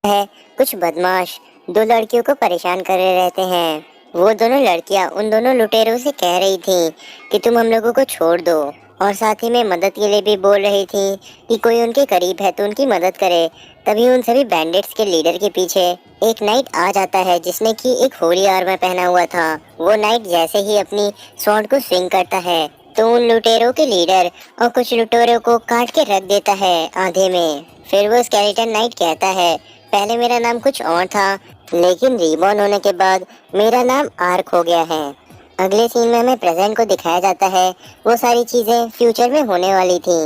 है कुछ बदमाश दो लड़कियों को परेशान कर रहे रहते हैं। वो दोनों लड़कियां उन दोनों लुटेरों से कह रही थी कि तुम हम लोगों को छोड़ दो, और साथ ही में मदद के लिए भी बोल रही थी कि कोई उनके करीब है तो उनकी मदद करे। तभी उन सभी बैंडिट्स के लीडर के पीछे एक नाइट आ जाता है जिसने कि एक होली आर्मर पहना हुआ था। वो नाइट जैसे ही अपनी स्वॉर्ड को स्विंग करता है तो उन लुटेरों के लीडर और कुछ लुटेरों को काट के रख देता है आधे में। फिर वो स्केलेटन नाइट कहता है, पहले मेरा नाम कुछ और था, लेकिन रीबॉर्न होने के बाद मेरा नाम आर्क हो गया है। अगले सीन में हमें प्रेजेंट को दिखाया जाता है। वो सारी चीजें फ्यूचर में होने वाली थी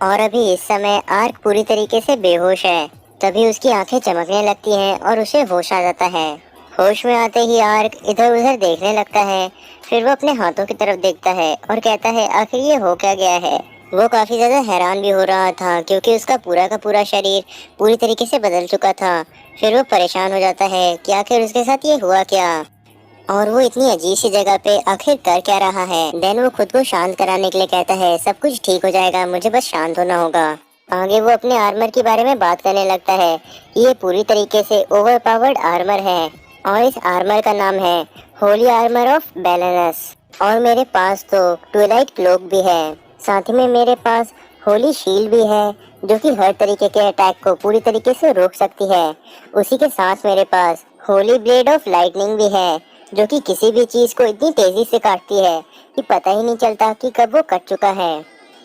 और अभी इस समय आर्क पूरी तरीके से बेहोश है। तभी उसकी आंखें चमकने लगती हैं और उसे होश आ जाता है। होश में आते ही आर्क इधर उधर देखने लगता है। फिर वो अपने हाथों की तरफ देखता है और कहता है, आखिर ये हो क्या गया है। वो काफी ज्यादा हैरान भी हो रहा था क्योंकि उसका पूरा का पूरा शरीर पूरी तरीके से बदल चुका था। फिर वो परेशान हो जाता है कि आखिर उसके साथ ये हुआ क्या, और वो इतनी अजीब सी जगह पे आखिर कर क्या रहा है। देन वो खुद को शांत कराने के लिए कहता है, सब कुछ ठीक हो जाएगा, मुझे बस शांत होना होगा। आगे वो अपने आर्मर के बारे में बात करने लगता है। ये पूरी तरीके से ओवर पावर्ड आर्मर है और इस आर्मर का नाम है होली आर्मर ऑफ बैलेनस। और मेरे पास तो ट्विलाइट क्लोक भी है। साथ ही में मेरे पास होली शील्ड भी है जो कि हर तरीके के अटैक को पूरी तरीके से रोक सकती है। उसी के साथ मेरे पास होली ब्लेड ऑफ लाइटनिंग भी है जो कि किसी भी चीज को इतनी तेजी से काटती है कि पता ही नहीं चलता कि कब वो कट चुका है।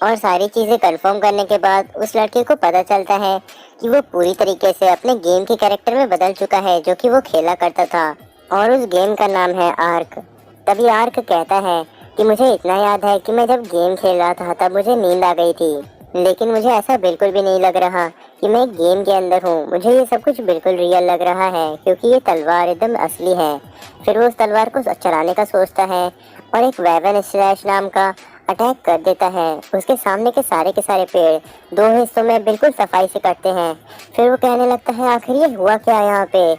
और सारी चीजें कंफर्म करने के बाद उस लड़के को पता चलता है कि वो पूरी तरीके से अपने गेम के कैरेक्टर में बदल चुका है जो कि वो खेला करता था, और उस गेम का नाम है आर्क। तभी आर्क कहता है कि मुझे इतना याद है कि मैं जब गेम खेल रहा था तब मुझे नींद आ गई थी, लेकिन मुझे ऐसा बिल्कुल भी नहीं लग रहा कि मैं एक गेम के अंदर हूँ। मुझे ये सब कुछ बिल्कुल रियल लग रहा है क्योंकि ये तलवार एकदम असली है। फिर वो उस तलवार को चलाने का सोचता है और एक वेवन स्लैश नाम का अटैक कर देता है। उसके सामने के सारे पेड़ दो हिस्सों में बिल्कुल सफाई से कटते हैं। फिर वो कहने लगता है, आखिर ये हुआ क्या यहाँ पे,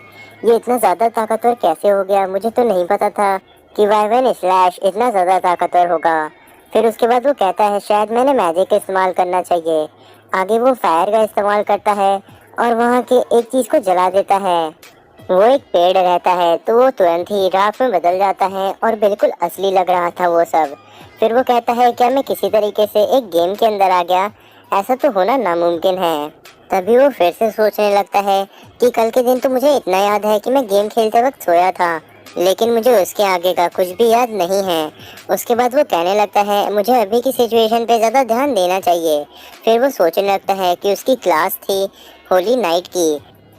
ये इतना ज्यादा ताकतवर कैसे हो गया, मुझे तो नहीं पता था कि वेवन स्लैश इतना ज्यादा ताकतवर होगा। फिर उसके बाद वो कहता है, शायद मैंने मैजिक इस्तेमाल करना चाहिए। आगे वो फायर का इस्तेमाल करता है और वहाँ के एक चीज को जला देता है। वो एक पेड़ रहता है तो वो तुरंत ही राख में बदल जाता है और बिल्कुल असली लग रहा था वो सब। फिर वो कहता है, क्या मैं किसी तरीके से एक गेम के अंदर आ गया, ऐसा तो होना नामुमकिन है। तभी वो फिर से सोचने लगता है कि कल के दिन तो मुझे इतना याद है कि मैं गेम खेलते वक्त सोया था, लेकिन मुझे उसके आगे का कुछ भी याद नहीं है। उसके बाद वो कहने लगता है, मुझे अभी की सिचुएशन पे ज़्यादा ध्यान देना चाहिए। फिर वो सोचने लगता है कि उसकी क्लास थी होली नाइट की,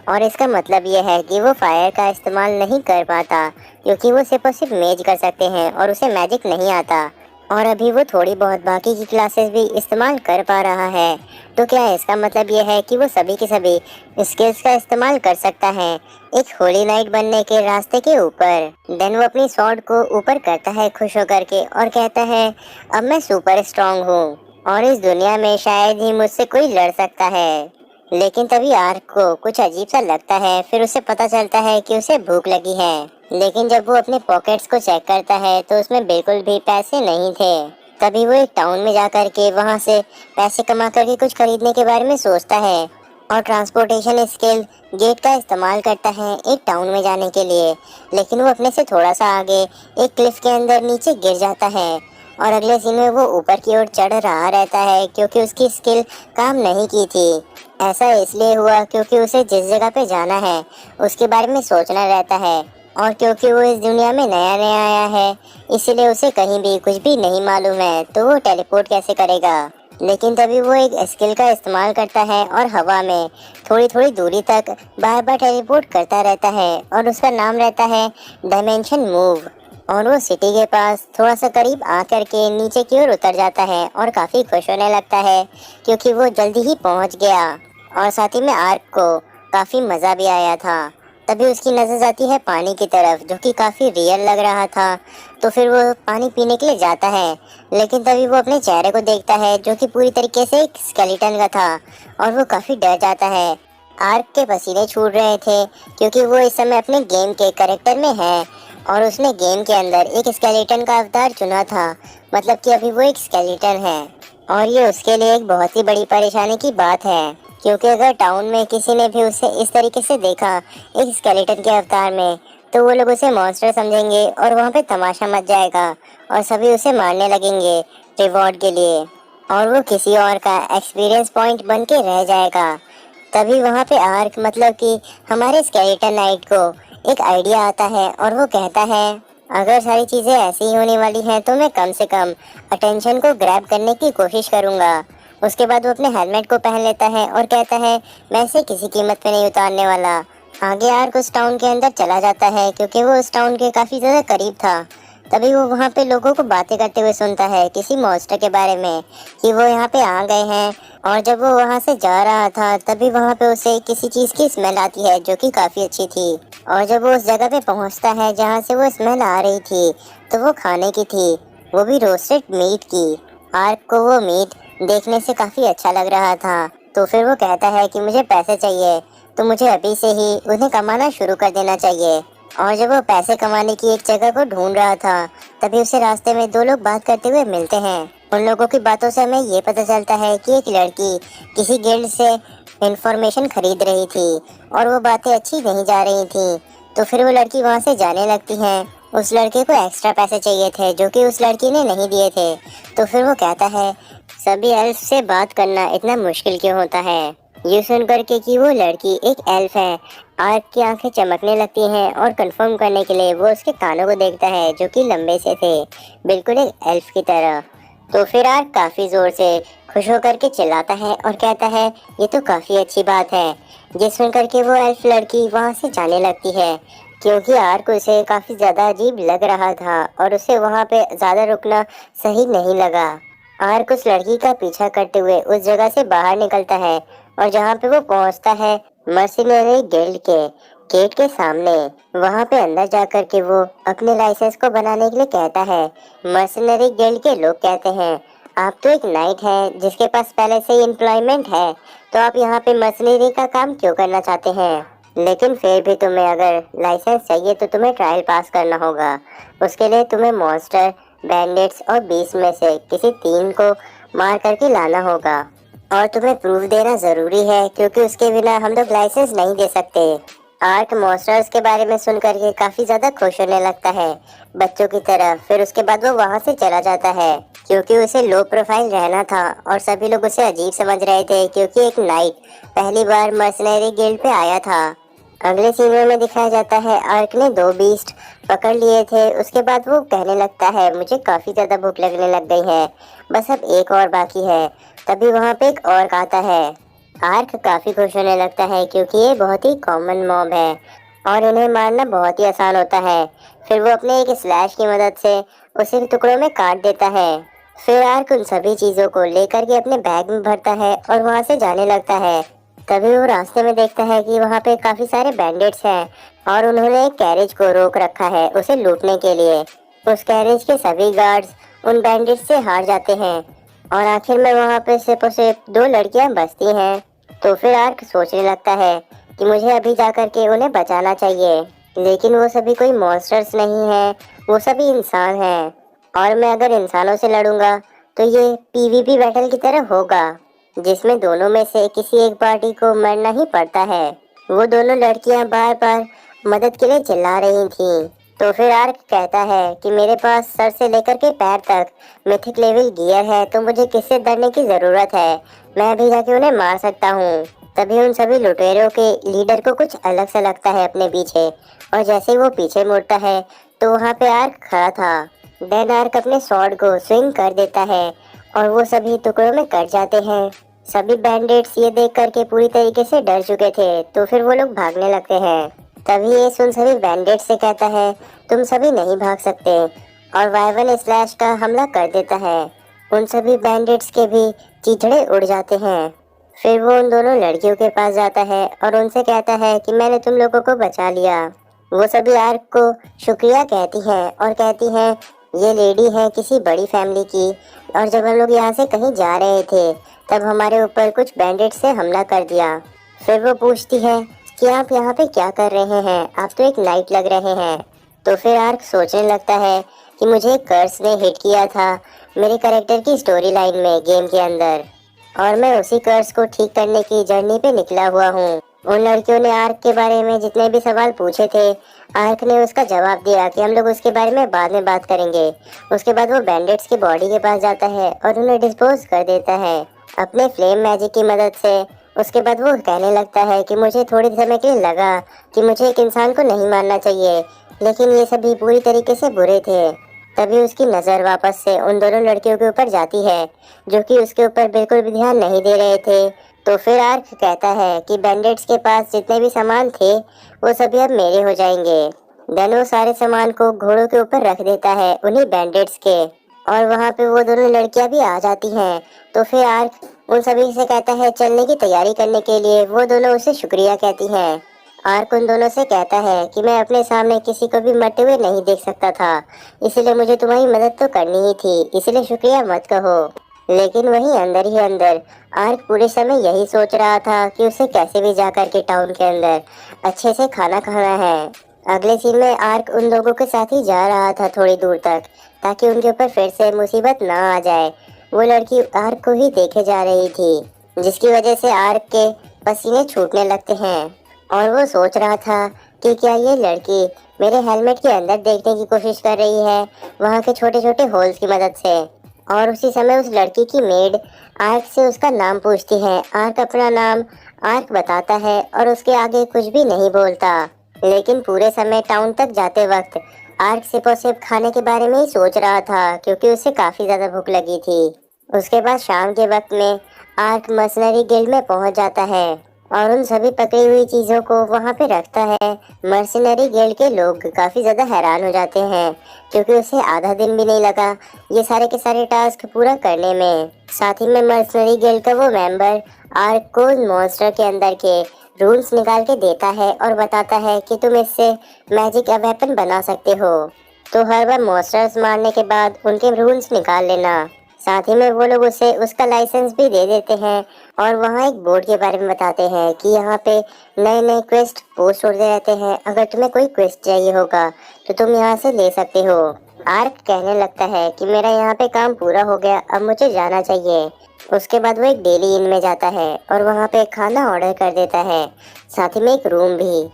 और इसका मतलब ये है कि वो फायर का इस्तेमाल नहीं कर पाता क्योंकि वो सिर्फ और सिर्फ मेज कर सकते हैं और उसे मैजिक नहीं आता। और अभी वो थोड़ी बहुत बाकी की क्लासेस भी इस्तेमाल कर पा रहा है। तो क्या इसका मतलब ये है कि वो सभी के सभी स्किल्स का इस्तेमाल कर सकता है एक होली नाइट बनने के रास्ते के ऊपर। देन वो अपनी स्वॉर्ड को ऊपर करता है खुश होकर के और कहता है, अब मैं सुपर स्ट्रांग हूँ और इस दुनिया में शायद ही मुझसे कोई लड़ सकता है। लेकिन तभी आर्क को कुछ अजीब सा लगता है। फिर उसे पता चलता है कि उसे भूख लगी है, लेकिन जब वो अपने पॉकेट्स को चेक करता है तो उसमें बिल्कुल भी पैसे नहीं थे। तभी वो एक टाउन में जाकर के वहाँ से पैसे कमा करके कुछ खरीदने के बारे में सोचता है और ट्रांसपोर्टेशन स्किल गेट का इस्तेमाल करता है एक टाउन में जाने के लिए। लेकिन वो अपने से थोड़ा सा आगे एक क्लिफ के अंदर नीचे गिर जाता है और अगले सीन में वो ऊपर की ओर चढ़ रहा रहता है क्योंकि उसकी स्किल काम नहीं की थी। ऐसा इसलिए हुआ क्योंकि उसे जिस जगह पे जाना है उसके बारे में सोचना रहता है, और क्योंकि वो इस दुनिया में नया नया आया है इसीलिए उसे कहीं भी कुछ भी नहीं मालूम है, तो वो टेलीपोर्ट कैसे करेगा। लेकिन तभी वो एक स्किल का इस्तेमाल करता है और हवा में थोड़ी थोड़ी दूरी तक बार बार टेलीपोर्ट करता रहता है और उसका नाम रहता है डायमेंशन मूव। और वो सिटी के पास थोड़ा सा करीब आकर के नीचे की ओर उतर जाता है और काफ़ी खुश होने लगता है क्योंकि वो जल्दी ही पहुंच गया और साथ ही में आर्क को काफ़ी मज़ा भी आया था। तभी उसकी नज़र जाती है पानी की तरफ जो कि काफ़ी रियल लग रहा था। तो फिर वो पानी पीने के लिए जाता है, लेकिन तभी वो अपने चेहरे को देखता है जो कि पूरी तरीके से एक स्केलेटन का था और वो काफ़ी डर जाता है। आर्क के पसीने छूट रहे थे क्योंकि वो इस समय अपने गेम के कैरेक्टर में है और उसने गेम के अंदर एक स्केलेटन का अवतार चुना था, मतलब कि अभी वो एक स्केलेटन है और ये उसके लिए एक बहुत ही बड़ी परेशानी की बात है। क्योंकि अगर टाउन में किसी ने भी उसे इस तरीके से देखा, एक स्केलेटन के अवतार में, तो वो लोग उसे मॉन्स्टर समझेंगे और वहाँ पे तमाशा मच जाएगा और सभी उसे मारने लगेंगे रिवॉर्ड के लिए, और वो किसी और का एक्सपीरियंस पॉइंट बन के रह जाएगा। तभी वहाँ पे आर्क मतलब कि हमारे स्केलेटन नाइट को एक आइडिया आता है और वो कहता है अगर सारी चीज़ें ऐसी ही होने वाली हैं तो मैं कम से कम अटेंशन को ग्रैब करने की कोशिश करूँगा। उसके बाद वो अपने हेलमेट को पहन लेता है और कहता है मैं इसे किसी कीमत पे नहीं उतारने वाला। आगे आर्क उस टाउन के अंदर चला जाता है क्योंकि वो उस टाउन के काफ़ी ज़्यादा करीब था। तभी वो वहाँ पे लोगों को बातें करते हुए सुनता है किसी मॉन्स्टर के बारे में कि वो यहाँ पे आ गए हैं। और जब वो वहाँ से जा रहा था तभी वहाँ पे उसे किसी चीज़ की स्मेल आती है जो कि काफ़ी अच्छी थी। और जब वो उस जगह पे पहुँचता है जहाँ से वो स्मेल आ रही थी तो वो खाने की थी, वो भी रोस्टेड मीट की। आर्क को वो मीट देखने से काफ़ी अच्छा लग रहा था, तो फिर वो कहता है कि मुझे पैसे चाहिए, तो मुझे अभी से ही उन्हें कमाना शुरू कर देना चाहिए। और जब वो पैसे कमाने की एक जगह को ढूंढ रहा था तभी उसे रास्ते में दो लोग बात करते हुए मिलते हैं। उन लोगों की बातों से हमें ये पता चलता है कि एक लड़की किसी गिल्ड से इंफॉर्मेशन खरीद रही थी और वो बातें अच्छी नहीं जा रही थी, तो फिर वो लड़की वहाँ से जाने लगती है। उस लड़के को एक्स्ट्रा पैसे चाहिए थे जो कि उस लड़की ने नहीं दिए थे, तो फिर वो कहता है सभी एल्फ से बात करना इतना मुश्किल क्यों होता है। ये सुन करके कि वो लड़की एक एल्फ है, आर्क की आंखें चमकने लगती हैं और कंफर्म करने के लिए वो उसके कानों को देखता है जो कि लंबे से थे, बिल्कुल एक एल्फ की तरह। तो फिर आर्क काफी जोर से खुश होकर के चिल्लाता है और कहता है ये तो काफी अच्छी बात है। ये सुन करके वो एल्फ लड़की वहां से जाने लगती है क्योंकि आर्क उसे काफी ज्यादा अजीब लग रहा था और उसे वहां पे ज्यादा रुकना सही नहीं लगा। आर्क उस लड़की का पीछा करते हुए उस जगह से बाहर निकलता है और जहाँ पे वो पहुँचता है मर्सिनरी गिल्ड के गेट के सामने। वहाँ पे अंदर जाकर के वो अपने लाइसेंस को बनाने के लिए कहता है। मर्सिनरी गिल्ड के लोग कहते हैं आप तो एक नाइट हैं जिसके पास पहले से ही एम्प्लॉयमेंट है, तो आप यहाँ पे मर्सिनरी का काम क्यों करना चाहते हैं। लेकिन फिर भी तुम्हें अगर लाइसेंस चाहिए तो तुम्हें ट्रायल पास करना होगा। उसके लिए तुम्हें मॉन्स्टर, बैंडिट्स और बीस्ट में से किसी तीन को मार करके लाना होगा और तुम्हें प्रूफ देना जरूरी है क्योंकि उसके बिना हम लोग लाइसेंस नहीं दे सकते। आर्क मॉन्स्टर्स के बारे में सुन करके काफी ज्यादा खुश होने लगता है बच्चों की तरह। फिर उसके बाद वो वहां से चला जाता है क्योंकि उसे लो प्रोफाइल रहना था और सभी लोग उसे अजीब समझ रहे थे क्योंकि एक नाइट पहली बार मर्सनरी गिल्ड पे आया था। अगले सीन में दिखाया जाता है आर्क ने दो बीस्ट पकड़ लिए थे। उसके बाद वो कहने लगता है मुझे काफी ज्यादा भूख लगने लग गई है, बस अब एक और बाकी है। तभी वहाँ पे एक और आता है। आर्क काफी खुश होने लगता है क्योंकि ये बहुत ही कॉमन मॉब है और इन्हें मारना बहुत ही आसान होता है। फिर वो अपने एक स्लैश की मदद से उसे टुकड़ों में काट देता है। फिर आर्क उन सभी चीजों को लेकर के अपने बैग में भरता है और वहाँ से जाने लगता है। तभी वो रास्ते में देखता है कि वहाँ पे काफी सारे बैंडिट्स हैं और उन्होंने एक कैरेज को रोक रखा है उसे लूटने के लिए। उस कैरेज के सभी गार्ड्स उन बैंडिट्स से हार जाते हैं और आखिर में वहाँ पे सिर्फ और सिर्फ दो लड़कियाँ बचती हैं। तो फिर आर्क सोचने लगता है कि मुझे अभी जाकर के उन्हें बचाना चाहिए, लेकिन वो सभी कोई मॉन्स्टर्स नहीं है, वो सभी इंसान हैं और मैं अगर इंसानों से लड़ूंगा तो ये पीवीपी बैटल की तरह होगा जिसमें दोनों में से किसी एक पार्टी को मरना ही पड़ता है। वो दोनों लड़कियां बार बार मदद के लिए चिल्ला रही थीं। तो फिर आर्क कहता है कि मेरे पास सर से लेकर के पैर तक मिथिक लेवल गियर है, तो मुझे किससे डरने की जरूरत है, मैं अभी जाके उन्हें मार सकता हूँ। तभी उन सभी लुटेरों के लीडर को कुछ अलग सा लगता है अपने पीछे और जैसे ही वो पीछे मुड़ता है तो वहाँ पे आर्क खड़ा था। देन आर्क अपने स्वॉर्ड को स्विंग कर देता है और वो सभी टुकड़ों में कट जाते हैं। सभी बैंडिट्स ये देख करके पूरी तरीके से डर चुके थे, तो फिर वो लोग भागने लगते हैं। तभी ये सुन सभी बैंडिट्स से कहता है तुम सभी नहीं भाग सकते और वाइवन स्लैश का हमला कर देता है। उन सभी बैंडिट्स के भी चीथड़े उड़ जाते हैं। फिर वो उन दोनों लड़कियों के पास जाता है और उनसे कहता है कि मैंने तुम लोगों को बचा लिया। वो सभी आर्क को शुक्रिया कहती हैं और कहती हैं ये लेडी है किसी बड़ी फैमिली की और जब हम लोग यहाँ से कहीं जा रहे थे तब हमारे ऊपर कुछ बैंडिट से हमला कर दिया। फिर वो पूछती है कि आप यहाँ पे क्या कर रहे हैं, आप तो एक नाइट लग रहे हैं। तो फिर आर्क सोचने लगता है कि मुझे एक कर्स ने हिट किया था मेरे कैरेक्टर की स्टोरी लाइन में गेम के अंदर। और मैं उसी कर्ज को ठीक करने की जर्नी पे निकला हुआ हूँ। उन लड़कियों ने आर्क के बारे में जितने भी सवाल पूछे थे, आर्क ने उसका जवाब दिया कि हम लोग उसके बारे में बाद में बात करेंगे। उसके बाद वो बैंडेट्स की बॉडी के पास जाता है और उन्हें डिस्पोज कर देता है अपने फ्लेम मैजिक की मदद से। उसके बाद वो कहने लगता है कि मुझे थोड़ी समय के लिए लगा कि मुझे एक इंसान को नहीं मारना चाहिए, लेकिन ये सभी पूरी तरीके से बुरे थे। तभी उसकी नज़र वापस से उन दोनों लड़कियों के ऊपर जाती है जो कि उसके ऊपर बिल्कुल भी ध्यान नहीं दे रहे थे। तो फिर आर्क कहता है कि बैंडेट्स के पास जितने भी सामान थे वो सभी अब मेरे हो जाएंगे। देन वो सारे सामान को घोड़ों के ऊपर रख देता है उन्हीं बैंडेट्स के, और वहाँ पे वो दोनों लड़कियां भी आ जाती हैं। तो फिर आर्क उन सभी से कहता है चलने की तैयारी करने के लिए। वो दोनों उसे शुक्रिया कहती हैं। आर्क उन दोनों से कहता है कि मैं अपने सामने किसी को भी मरते हुए नहीं देख सकता था, इसलिए मुझे तुम्हारी मदद तो करनी ही थी, इसलिए शुक्रिया मत कहो। लेकिन वहीं अंदर ही अंदर आर्क पूरे समय यही सोच रहा था कि उसे कैसे भी जाकर के टाउन के अंदर अच्छे से खाना खाना है। अगले सीन में आर्क उन लोगों के साथ ही जा रहा था थोड़ी दूर तक, ताकि उनके ऊपर फिर से मुसीबत ना आ जाए। वो लड़की आर्क को ही देखे जा रही थी, जिसकी वजह से आर्क के पसीने छूटने लगते हैं। और वो सोच रहा था कि क्या ये लड़की मेरे हेलमेट के अंदर देखने की कोशिश कर रही है, वहाँ के छोटे छोटे होल्स की मदद से। और उसी समय उस लड़की की मेड आर्क से उसका नाम पूछती है। आर्क अपना नाम आर्क बताता है और उसके आगे कुछ भी नहीं बोलता। लेकिन पूरे समय टाउन तक जाते वक्त आर्क सिर्फ और सिर्फ खाने के बारे में ही सोच रहा था, क्योंकि उसे काफ़ी ज़्यादा भूख लगी थी। उसके बाद शाम के वक्त में आर्क मर्सनरी गिल्ड में पहुंच जाता है और उन सभी पकड़ी हुई चीज़ों को वहां पे रखता है। मर्सनरी गिल्ड के लोग काफ़ी ज़्यादा हैरान हो जाते हैं, क्योंकि उसे आधा दिन भी नहीं लगा ये सारे के सारे टास्क पूरा करने में। साथ ही में मर्सनरी गिल्ड का वो मेंबर आर्क को मॉन्स्टर के अंदर के रूल्स निकाल के देता है और बताता है कि तुम इससे मैजिक वेपन बना सकते हो, तो हर बार मॉन्स्टर्स मारने के बाद उनके रूल्स निकाल लेना। साथ ही में वो लोग उसे उसका लाइसेंस भी दे देते हैं और वहाँ एक बोर्ड के बारे में बताते हैं कि यहाँ पे नए नए क्वेस्ट पोस्ट होते रहते हैं, अगर तुम्हें कोई क्वेस्ट चाहिए होगा तो तुम यहाँ से ले सकते हो। आर्क कहने लगता है कि मेरा यहाँ पे काम पूरा हो गया, अब मुझे जाना चाहिए। उसके बाद वो एक डेली इन में जाता है और वहाँ पे खाना ऑर्डर कर देता है, साथ ही में एक रूम भी।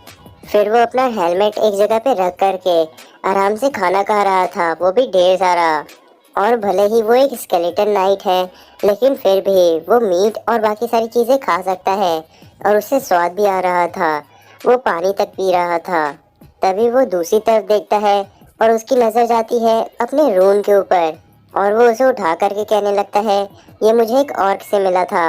फिर वो अपना हेलमेट एक जगह पे रख करके आराम से खाना खा रहा था, वो भी ढेर सारा। और भले ही वो एक स्केलेटन नाइट है, लेकिन फिर भी वो मीट और बाकी सारी चीज़ें खा सकता है और उससे स्वाद भी आ रहा था। वो पानी तक पी रहा था। तभी वो दूसरी तरफ देखता है और उसकी नज़र जाती है अपने रून के ऊपर, और वो उसे उठा करके कहने लगता है ये मुझे एक ऑर्क से मिला था।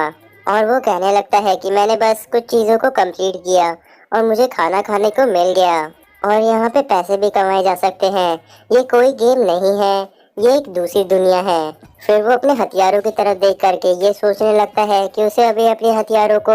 और वो कहने लगता है कि मैंने बस कुछ चीज़ों को कंप्लीट किया और मुझे खाना खाने को मिल गया, और यहाँ पे पैसे भी कमाए जा सकते हैं। ये कोई गेम नहीं है, ये एक दूसरी दुनिया है। फिर वो अपने हथियारों की तरफ देख करके ये सोचने लगता है कि उसे अभी अपने हथियारों को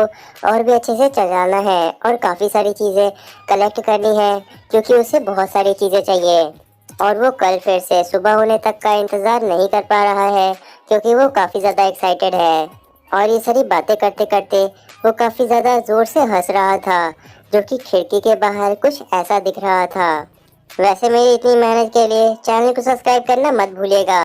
और भी अच्छे से चलाना है और काफ़ी सारी चीज़ें कलेक्ट करनी है, क्योंकि उसे बहुत सारी चीज़ें चाहिए। और वो कल फिर से सुबह होने तक का इंतज़ार नहीं कर पा रहा है, क्योंकि वो काफ़ी ज़्यादा एक्साइटेड है। और ये सारी बातें करते करते वो काफ़ी ज़्यादा ज़ोर से हंस रहा था, जो कि खिड़की के बाहर कुछ ऐसा दिख रहा था। वैसे मेरी इतनी मेहनत के लिए चैनल को सब्सक्राइब करना मत भूलिएगा।